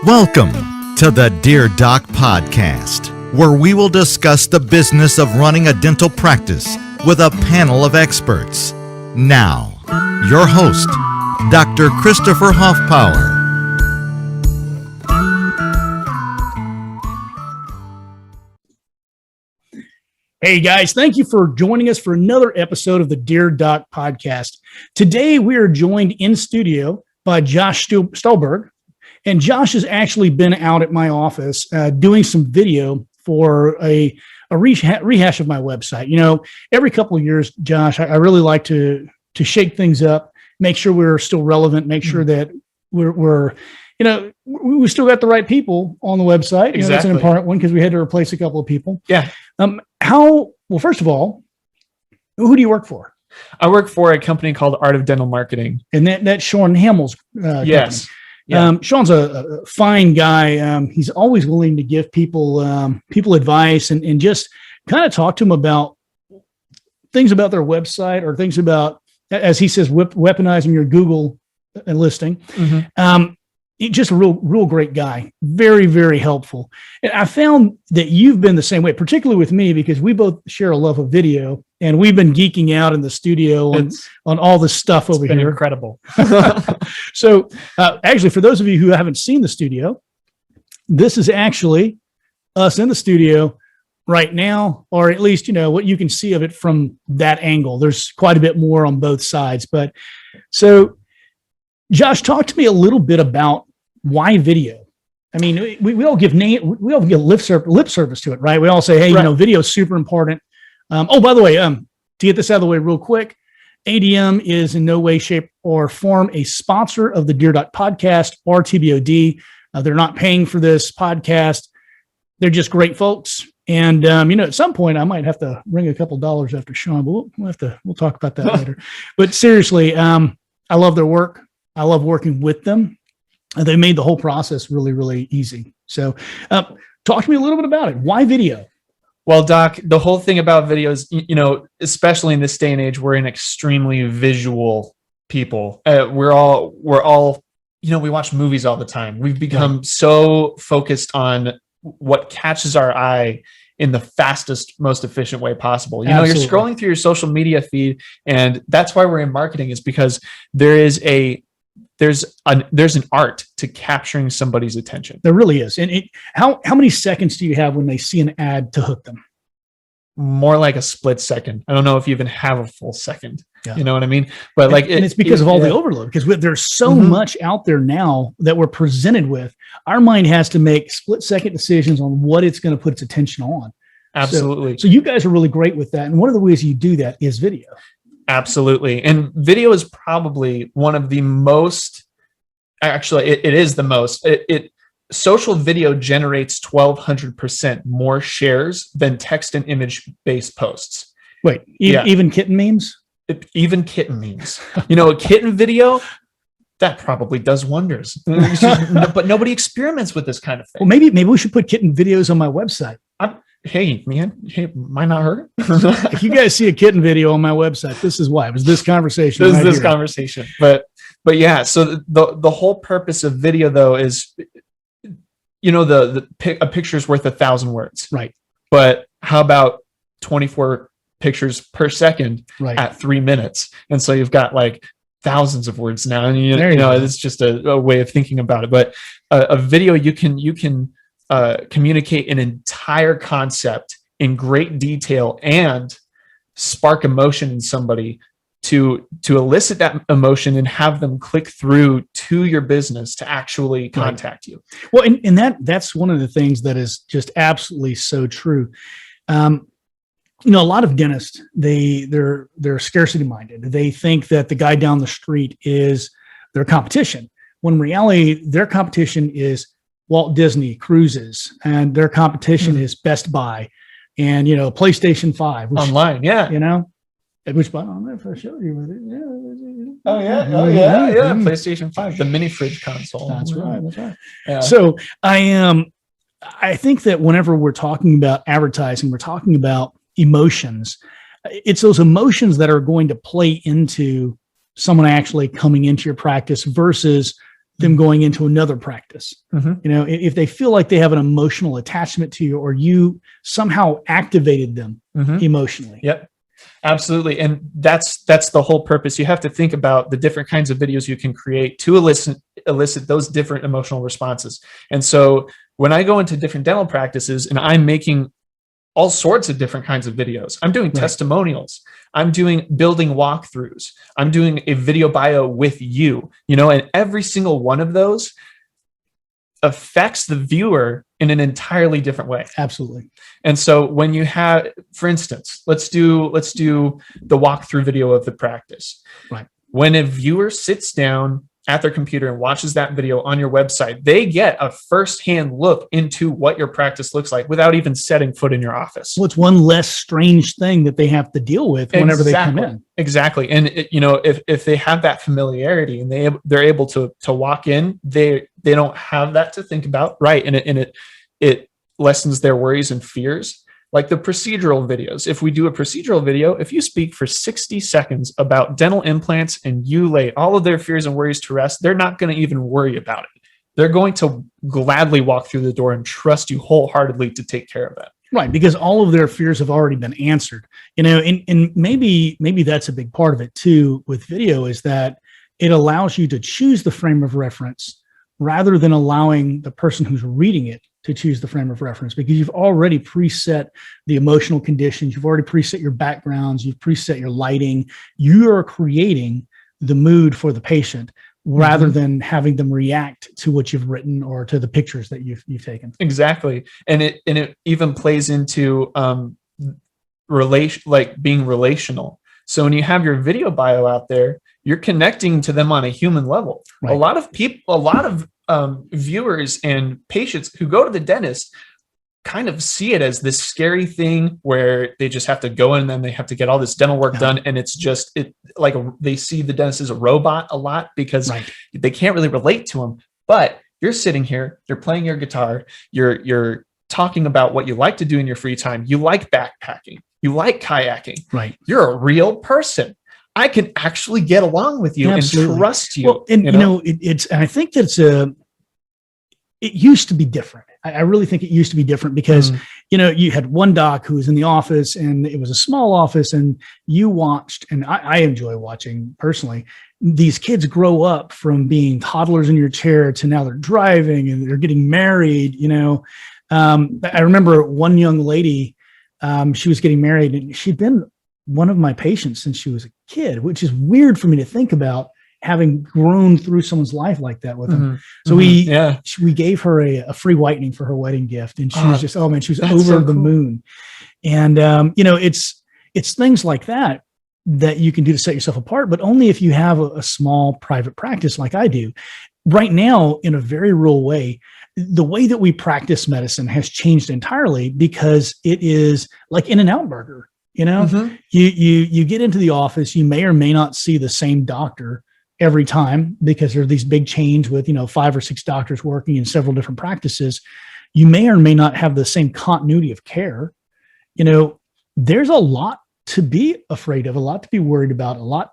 Welcome to the Dear Doc Podcast, where we will discuss the business of running a dental practice with a panel of experts. Now, your host, Dr. Christopher Hoffpower. Hey guys, thank you for joining us for another episode of the Dear Doc Podcast. Today we are joined in studio by Josh Stolberg, and Josh has actually been out at my office doing some video for a rehash of my website. You know, every couple of years, Josh, I really like to shake things up, make sure we're still relevant, make sure that we're we still got the right people on the website. Exactly. That's an important one because we had to replace a couple of people. Yeah. Well, first of all, who do you work for? I work for a company called Art of Dental Marketing. And that's Sean Hamill's yes. company. Yeah. Sean's a fine guy. He's always willing to give people advice and just kind of talk to them about things about their website or things about, as he says, weaponizing your Google listing. Mm-hmm. He's just a real great guy. Very, very helpful. And I found that you've been the same way, particularly with me, because we both share a love of video and we've been geeking out in the studio on all this stuff over here. Incredible. So actually, for those of you who haven't seen the studio, this is actually us in the studio right now, or at least, what you can see of it from that angle. There's quite a bit more on both sides. But so Josh, talk to me a little bit about why video. I mean, we all give lip service to it, right? We all say, hey, right. Video is super important. By the way, to get this out of the way real quick, ADM is in no way, shape, or form a sponsor of the Dear Doc Podcast or TBOD. They're not paying for this podcast. They're just great folks. And, at some point I might have to ring a couple dollars after Sean, but we'll talk about that later. But seriously, I love their work. I love working with them. They made the whole process really, really easy. So talk to me a little bit about it. Why video? Well, Doc, the whole thing about videos, especially in this day and age, we're an extremely visual people. We're all, we watch movies all the time. We've become so focused on what catches our eye in the fastest, most efficient way possible. You're scrolling through your social media feed, and that's why we're in marketing, is because there's an art to capturing somebody's attention. There really is. And how many seconds do you have when they see an ad to hook them? More like a split second. I don't know if you even have a full second. Yeah. You know what I mean? But it's because of all the overload, because there's so much out there now that we're presented with. Our mind has to make split second decisions on what it's going to put its attention on. Absolutely. So you guys are really great with that. And one of the ways you do that is video. Absolutely. And video is probably one of the most, actually, it is the most. Social video generates 1,200% more shares than text and image based posts. Wait, even kitten memes? Even kitten memes. A kitten video, that probably does wonders. But nobody experiments with this kind of thing. Well, maybe we should put kitten videos on my website. Hey, might not hurt. If you guys see a kitten video on my website, this is why. It was this conversation. This conversation. But yeah, so the whole purpose of video, though, is, a picture's worth 1,000 words. Right. But how about 24 pictures per second at 3 minutes? And so you've got like thousands of words now. And it's just a way of thinking about it. But a video, you can communicate an entire concept in great detail and spark emotion in somebody to elicit that emotion and have them click through to your business to actually contact you. Well, and that's one of the things that is just absolutely so true. A lot of dentists, they're scarcity minded. They think that the guy down the street is their competition, when in reality their competition is Walt Disney Cruises, and their competition is Best Buy and, PlayStation 5. Online, yeah. Which I don't know if I showed you with it. Yeah. Oh, yeah. PlayStation 5, the mini fridge console. That's right. Yeah. So I think that whenever we're talking about advertising, we're talking about emotions. It's those emotions that are going to play into someone actually coming into your practice versus them going into another practice. If they feel like they have an emotional attachment to you, or you somehow activated them emotionally. Yep. Absolutely. And that's the whole purpose. You have to think about the different kinds of videos you can create to elicit those different emotional responses. And so when I go into different dental practices and I'm making all sorts of different kinds of videos, I'm doing testimonials, I'm doing building walkthroughs, I'm doing a video bio with you, and every single one of those affects the viewer in an entirely different way. Absolutely. And so when you have, for instance, let's do the walkthrough video of the practice. Right. When a viewer sits down at their computer and watches that video on your website, they get a firsthand look into what your practice looks like without even setting foot in your office. Well, it's one less strange thing that they have to deal with whenever they come in. Exactly. And if they have that familiarity and they're able to walk in, they don't have that to think about. Right. And it lessens their worries and fears. Like the procedural videos. If we do a procedural video, if you speak for 60 seconds about dental implants and you lay all of their fears and worries to rest, they're not going to even worry about it. They're going to gladly walk through the door and trust you wholeheartedly to take care of that. Right, because all of their fears have already been answered. And maybe that's a big part of it too with video, is that it allows you to choose the frame of reference rather than allowing the person who's reading it to choose the frame of reference, because you've already preset the emotional conditions. You've already preset your backgrounds. You've preset your lighting. You are creating the mood for the patient rather than having them react to what you've written or to the pictures that you've taken. Exactly. And it even plays into being relational. So when you have your video bio out there, you're connecting to them on a human level. Right. A lot of viewers and patients who go to the dentist kind of see it as this scary thing where they just have to go in and then they have to get all this dental work done. And it's just they see the dentist as a robot a lot because they can't really relate to him. But you're sitting here, you're playing your guitar, you're talking about what you like to do in your free time. You like backpacking, you like kayaking. Right. You're a real person. I can actually get along with you and trust you. Well, and it's, and I think that it used to be different. I really think it used to be different because, you had one doc who was in the office and it was a small office, and you watched, and I enjoy watching personally, these kids grow up from being toddlers in your chair to now they're driving and they're getting married. I remember one young lady, she was getting married and she'd been one of my patients since she was a kid, which is weird for me to think about, having grown through someo's life like that with them. So we gave her a free whitening for her wedding gift. And she was just, she was over the moon. And, it's things like that you can do to set yourself apart, but only if you have a small private practice like I do. Right now, in a very real way, the way that we practice medicine has changed entirely because it is like In-N-Out Burger. You get into the office, you may or may not see the same doctor every time because there are these big chains with, 5 or 6 doctors working in several different practices. You may or may not have the same continuity of care. There's a lot to be afraid of, a lot to be worried about, a lot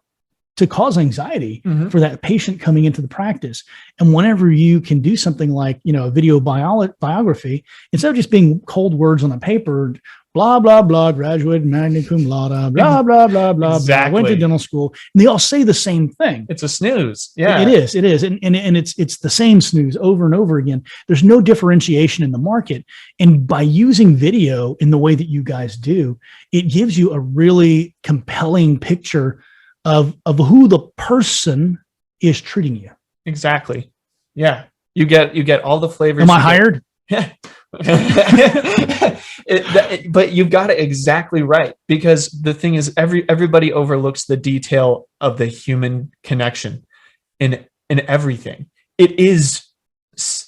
to cause anxiety for that patient coming into the practice. And whenever you can do something like, a video biography, instead of just being cold words on a paper, blah, blah, blah, graduated magna cum laude, blah, blah, blah, blah, blah, went to dental school. And they all say the same thing. It's a snooze. Yeah, it is. And it's the same snooze over and over again. There's no differentiation in the market. And by using video in the way that you guys do, it gives you a really compelling picture of who the person is treating you. Exactly. Yeah. You get all the flavors. Am I hired? Yeah. But you've got it exactly right, because the thing is, everybody overlooks the detail of the human connection in everything. It is,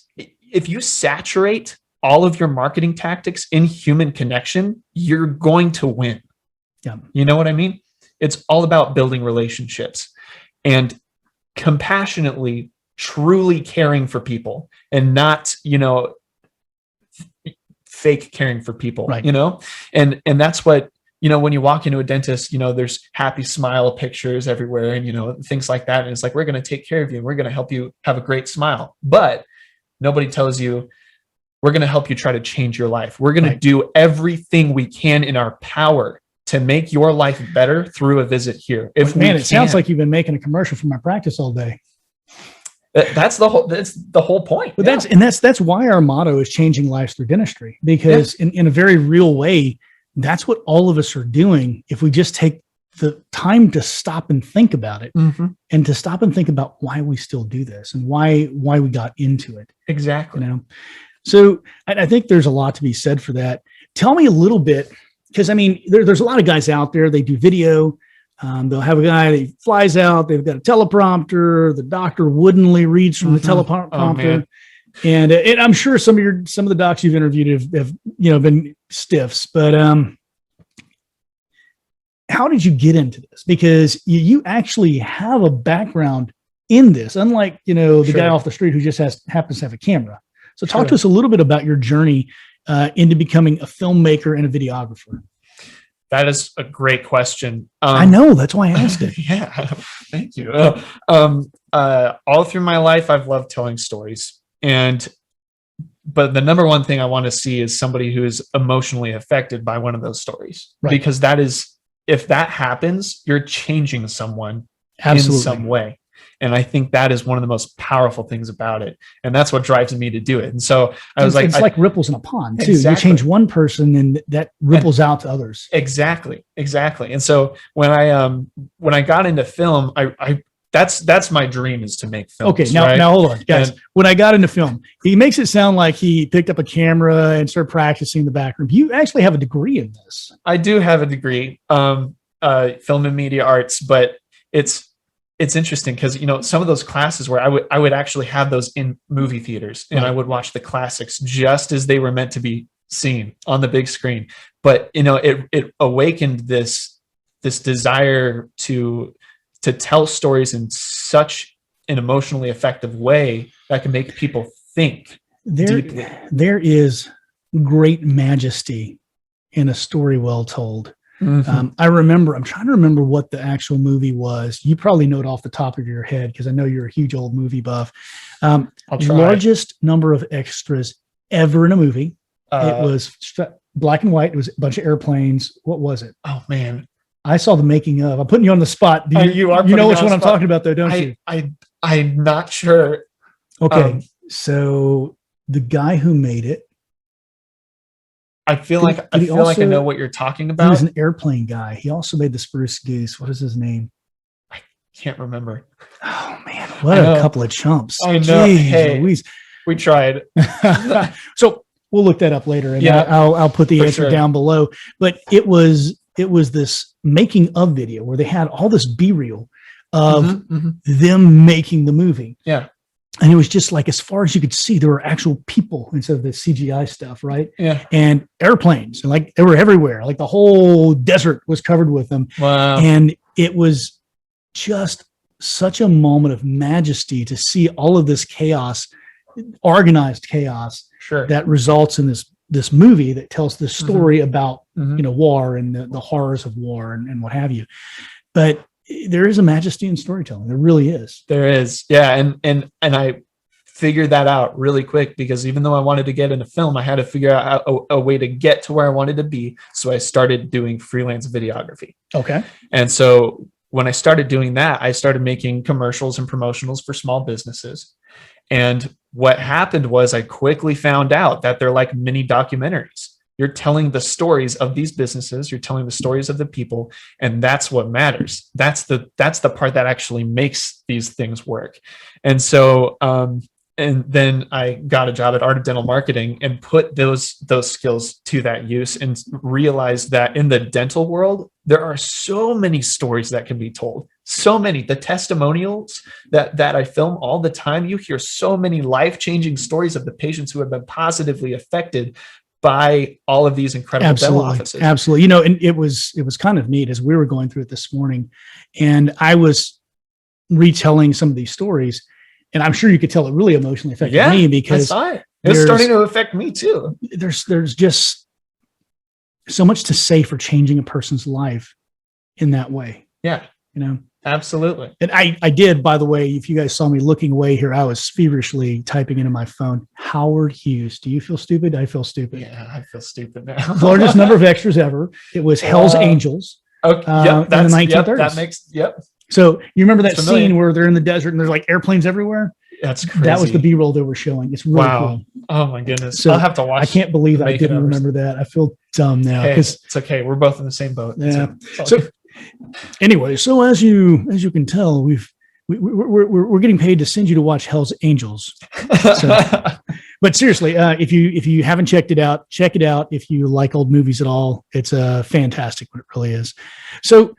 if you saturate all of your marketing tactics in human connection, you're going to win. Yeah. You know what I mean? It's all about building relationships and compassionately, truly caring for people, and not, fake caring for people, right. And that's what when you walk into a dentist, there's happy smile pictures everywhere and, things like that. And it's like, we're going to take care of you and we're going to help you have a great smile. But nobody tells you, we're going to help you try to change your life. We're going to do everything we can in our power to make your life better through a visit here. It sounds like you've been making a commercial for my practice all day. That's the whole point. But that's why our motto is changing lives through dentistry, because in a very real way, that's what all of us are doing. If we just take the time to stop and think about it, and to stop and think about why we still do this and why we got into it. Exactly. So I think there's a lot to be said for that. Tell me a little bit, because there's a lot of guys out there. They do video. They'll have a guy that flies out. They've got a teleprompter. The doctor woodenly reads from the teleprompter. And I'm sure some of the docs you've interviewed have been stiffs. But how did you get into this? Because you actually have a background in this, unlike the guy off the street who just happens to have a camera. So talk to us a little bit about your journey into becoming a filmmaker and a videographer. That is a great question. I know, that's why I asked it. Yeah, thank you. All through my life, I've loved telling stories, but the number one thing I want to see is somebody who is emotionally affected by one of those stories, because if that happens, you're changing someone in some way. And I think that is one of the most powerful things about it. And that's what drives me to do it. And so it's like ripples in a pond too. Exactly. You change one person and that ripples out to others. Exactly. And so when I got into film, that's my dream, is to make films. Okay. Now hold on, guys. When I got into film, he makes it sound like he picked up a camera and started practicing in the back room. You actually have a degree in this. I do have a degree, film and media arts, but it's interesting because some of those classes where I would actually have those in movie theaters, and I would watch the classics just as they were meant to be seen on the big screen. But it awakened this desire to tell stories in such an emotionally effective way that can make people think deeply. There is great majesty in a story well told. I'm trying to remember what the actual movie was. You probably know it off the top of your head because I know you're a huge old movie buff. Largest number of extras ever in a movie. It was black and white. It was a bunch of airplanes. What was it? Oh man, I saw the making of. I'm putting you on the spot. You know which one I'm talking about, though, don't you? I'm not sure. Okay, so the guy who made it. I feel like I know what you're talking about. He was an airplane guy. He also made the Spruce Goose. What is his name? I can't remember. Oh man, what a couple of chumps! I know. Jeez, hey, Louise. We tried. So we'll look that up later, and I'll put the answer down below. But it was this making of video where they had all this B-reel of them making the movie. Yeah. And it was just like, as far as you could see, there were actual people instead of the CGI stuff, right? Yeah. And airplanes, and like they were everywhere. Like the whole desert was covered with them. Wow. And it was just such a moment of majesty to see all of this chaos, organized chaos, that results in this movie that tells this story about war and the horrors of war and what have you. But there is a majesty in storytelling. There really is. There is. Yeah. And I figured that out really quick, because even though I wanted to get into film, I had to figure out a way to get to where I wanted to be. So I started doing freelance videography. Okay. And so when I started doing that, I started making commercials and promotionals for small businesses. And what happened was I quickly found out that they're like mini documentaries. You're telling the stories of these businesses. You're telling the stories of the people, and that's what matters. That's the part that actually makes these things work. And so, and then I got a job at Art of Dental Marketing and put those skills to that use, and realized that in the dental world, there are so many stories that can be told. So many. The testimonials that I film all the time, you hear so many life-changing stories of the patients who have been positively affected by all of these incredible dental offices. Absolutely. And it was kind of neat as we were going through it this morning, and I was retelling some of these stories, and I'm sure you could tell it really emotionally affected me, because it's starting to affect me too. There's just so much to say for changing a person's life in that way. Yeah. Absolutely. And I did, by the way, if you guys saw me looking away here, I was feverishly typing into my phone, Howard Hughes. Do you feel stupid? I feel stupid. Yeah, I feel stupid now. Largest number of extras ever. It was Hell's Angels. Okay. In the 1930s. That makes, So you remember that scene where they're in the desert and there's like airplanes everywhere? That's crazy. That was the B-roll they were showing. It's really cool. Oh my goodness. So I'll have to watch. I can't believe I didn't remember that. I feel dumb now. Hey, it's okay. We're both in the same boat. Yeah. So anyway, so as you can tell, we're getting paid to send you to watch Hell's Angels. So, but seriously, if you haven't checked it out, check it out. If you like old movies at all, it's fantastic. What it really is. So,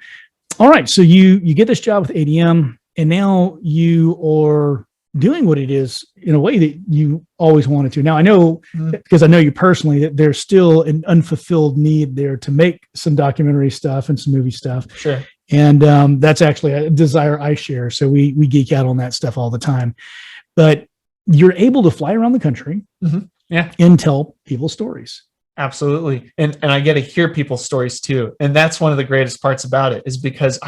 all right. So you get this job with ADM, and now you are doing what it is in a way that you always wanted to. Now I know, because I know you personally, that there's still an unfulfilled need there to make some documentary stuff and some movie stuff. Sure. And that's actually a desire I share. So we geek out on that stuff all the time, but you're able to fly around the country and tell people stories. Absolutely. And I get to hear people's stories too. And that's one of the greatest parts about it, is because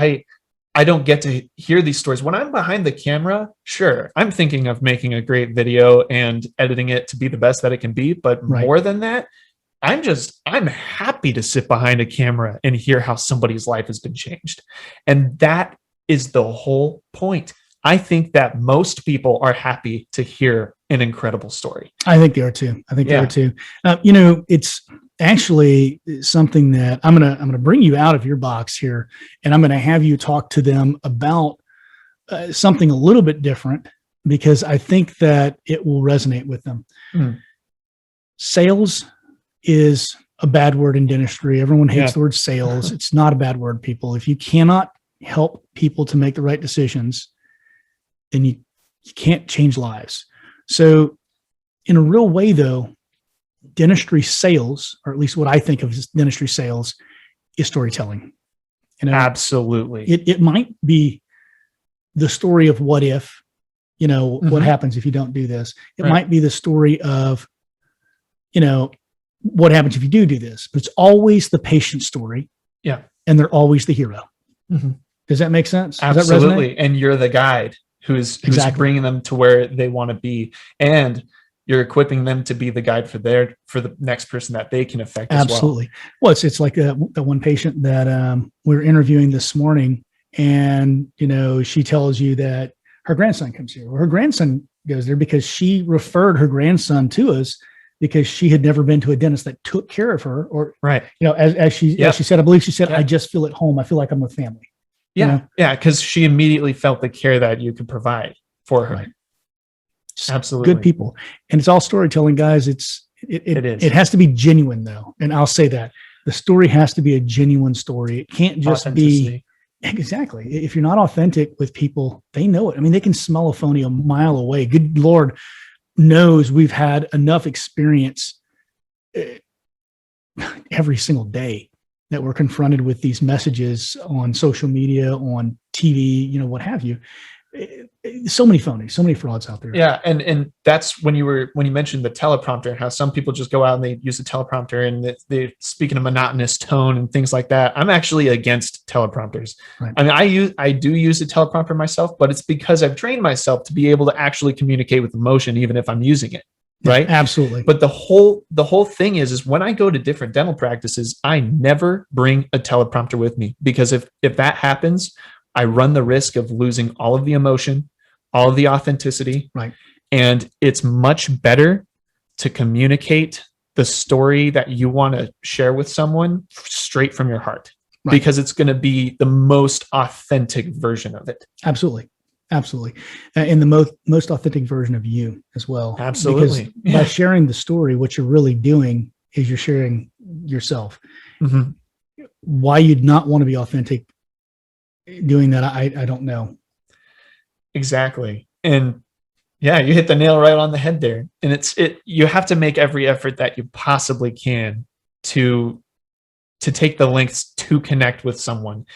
I don't get to hear these stories. When I'm behind the camera, sure, I'm thinking of making a great video and editing it to be the best that it can be. But more than that, I'm happy to sit behind a camera and hear how somebody's life has been changed. And that is the whole point. I think that most people are happy to hear an incredible story. I think they are too. They are too. It's actually something that I'm gonna bring you out of your box here, and I'm gonna have you talk to them about something a little bit different, because I think that it will resonate with them. Sales is a bad word in dentistry. Everyone hates the word sales. It's not a bad word, people. If you cannot help people to make the right decisions, then you can't change lives. So in a real way, though, dentistry sales, or at least what I think of as dentistry sales, is storytelling. Absolutely. It might be the story of what if, what happens if you don't do this. It might be the story of, what happens if you do this, but it's always the patient story. Yeah. And they're always the hero. Does that make sense? Absolutely. And you're the guide who's bringing them to where they want to be. And you're equipping them to be the guide for the next person that they can affect as well. Absolutely. Well, it's like the one patient that we were interviewing this morning, and, she tells you that her grandson comes here. Well, her grandson goes there because she referred her grandson to us because she had never been to a dentist that took care of her, or, as she said, I believe she said, I just feel at home. I feel like I'm with family. Yeah. Yeah. Because she immediately felt the care that you could provide for her. Right. Absolutely. Good people. And it's all storytelling, guys. It is. It has to be genuine, though. And I'll say that the story has to be a genuine story. It can't just be. Exactly. If you're not authentic with people, they know it. I mean, they can smell a phony a mile away. Good Lord knows we've had enough experience every single day that we're confronted with these messages on social media, on TV, what have you. So many phonies, so many frauds out there. Yeah. And that's when you mentioned the teleprompter, and how some people just go out and they use the teleprompter and they speak in a monotonous tone and things like that. I'm actually against teleprompters. Right. I mean, I do use a teleprompter myself, but it's because I've trained myself to be able to actually communicate with emotion, even if I'm using it. Right. Yeah, absolutely. But the whole thing is when I go to different dental practices, I never bring a teleprompter with me, because if that happens, I run the risk of losing all of the emotion, all of the authenticity. Right. And it's much better to communicate the story that you want to share with someone straight from your heart, because it's going to be the most authentic version of it. Absolutely. Absolutely. And the most authentic version of you as well. Absolutely. Because by sharing the story, what you're really doing is you're sharing yourself. Why you'd not want to be authentic doing that, I don't know. Exactly. And yeah, you hit the nail right on the head there. And you have to make every effort that you possibly can to take the lengths to connect with someone,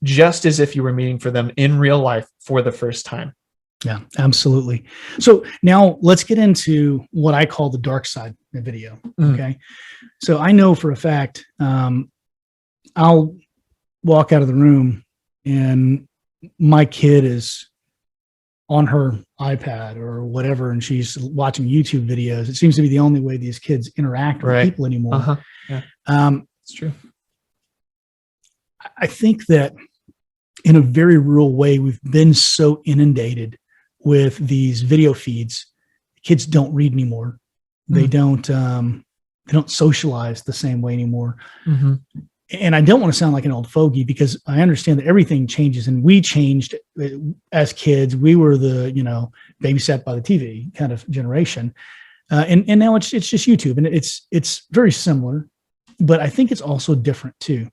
just as if you were meeting for them in real life for the first time. Yeah, absolutely. So now let's get into what I call the dark side of video. Okay. So I know for a fact, I'll walk out of the room and my kid is on her iPad or whatever, and she's watching YouTube videos. It seems to be the only way these kids interact with people anymore. Yeah. It's true. I think that in a very real way, we've been so inundated with these video feeds. Kids don't read anymore. They don't socialize the same way anymore. And I don't want to sound like an old fogey, because I understand that everything changes, and we changed as kids. We were the, babysat by the TV kind of generation. And now it's just YouTube, and it's very similar, but I think it's also different too,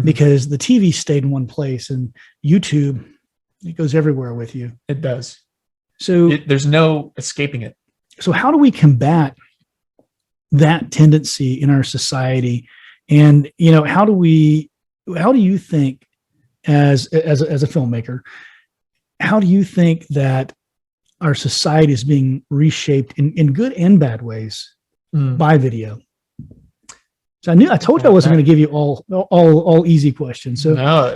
because the TV stayed in one place, and YouTube, it goes everywhere with you. It does. So there's no escaping it. So how do we combat that tendency in our society? And, how do you think as a filmmaker, how do you think that our society is being reshaped in good and bad ways by video? So I told you I wasn't going to give you all easy questions. So no,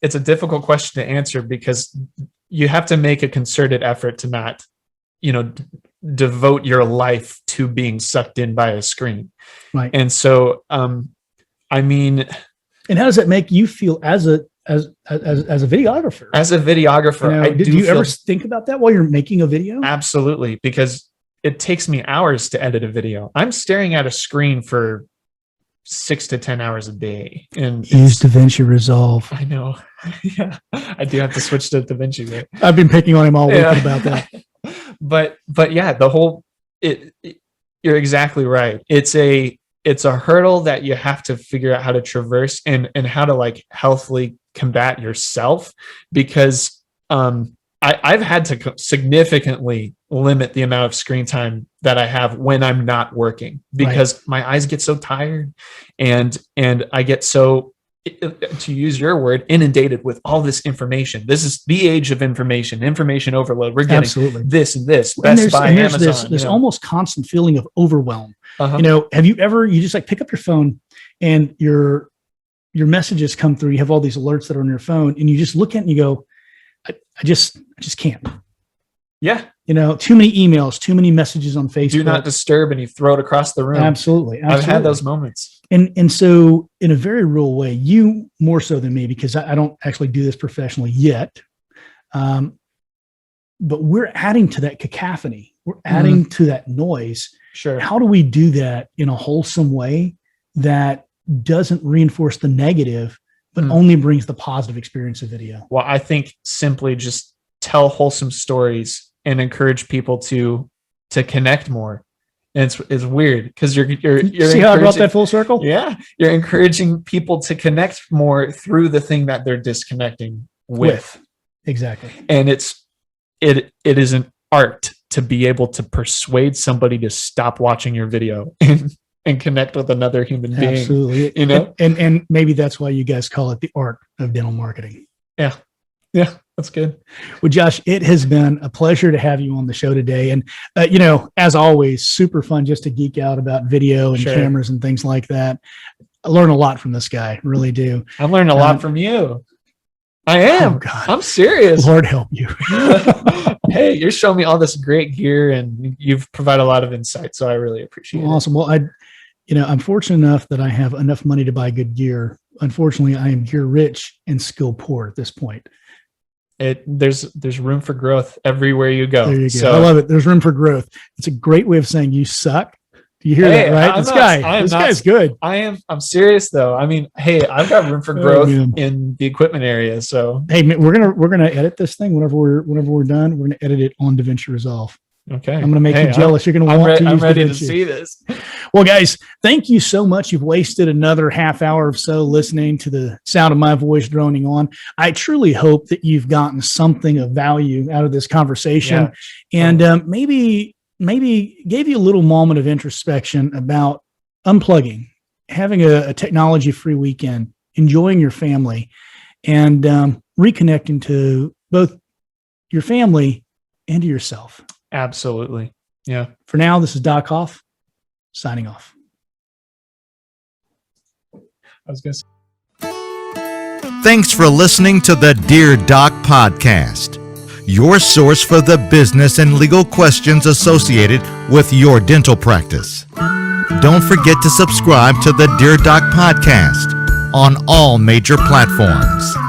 it's a difficult question to answer, because you have to make a concerted effort to not, devote your life to being sucked in by a screen. Right. And so, and how does that make you feel as a videographer? As a videographer, did you ever think about that while you're making a video? Absolutely, because it takes me hours to edit a video. I'm staring at a screen for 6 to 10 hours a day, and use DaVinci Resolve. I know. Yeah, I do have to switch to DaVinci. Right? I've been picking on him all week about that. But yeah, you're exactly right. It's a hurdle that you have to figure out how to traverse and how to healthily combat yourself, because I've had to significantly limit the amount of screen time that I have when I'm not working, because my eyes get so tired and I get so, to use your word, inundated with all this information. This is the age of information overload. We're getting this and this. Best Buy, Amazon. This almost constant feeling of overwhelm. Have you ever, you just pick up your phone and your messages come through, you have all these alerts that are on your phone, and you just look at it and you go, I just can't. Yeah. Too many emails, too many messages on Facebook. Do not disturb, and you throw it across the room. Absolutely. I've had those moments. And so in a very real way, you more so than me, because I don't actually do this professionally yet. But we're adding to that cacophony. We're adding to that noise. Sure. How do we do that in a wholesome way that doesn't reinforce the negative, but only brings the positive experience of video? Well, I think simply just tell wholesome stories and encourage people to connect more. And it's weird, because you're see how I brought that full circle? Yeah. You're encouraging people to connect more through the thing that they're disconnecting with. Exactly. And it is an art to be able to persuade somebody to stop watching your video and connect with another human being. Absolutely. And maybe that's why you guys call it the art of dental marketing. Yeah. Yeah, that's good. Well, Josh, it has been a pleasure to have you on the show today. And, as always, super fun just to geek out about video and cameras and things like that. I learn a lot from this guy, really do. I've learned a lot from you. I am. Oh, God. I'm serious. Lord help you. Hey, you're showing me all this great gear, and you've provided a lot of insight. So I really appreciate it. Awesome. Well, I'm fortunate enough that I have enough money to buy good gear. Unfortunately, I am gear rich and skill poor at this point. There's room for growth everywhere you go. There you go. So, I love it. There's room for growth. It's a great way of saying you suck. Do you hear that, right? This guy's good. I'm serious though. Hey, I've got room for growth in the equipment area. So hey, we're gonna edit this thing whenever we're done. We're gonna edit it on DaVinci Resolve. Okay. I'm gonna make you jealous. You're gonna want to use I'm ready DaVinci. to see this. Well, guys, thank you so much. You've wasted another half hour or so listening to the sound of my voice droning on. I truly hope that you've gotten something of value out of this conversation, and maybe gave you a little moment of introspection about unplugging, having a technology-free weekend, enjoying your family, and reconnecting to both your family, and to yourself. Absolutely. Yeah. For now, this is Doc Hoff signing off. I was going to say. Thanks for listening to the Dear Doc podcast, your source for the business and legal questions associated with your dental practice. Don't forget to subscribe to the Dear Doc podcast on all major platforms.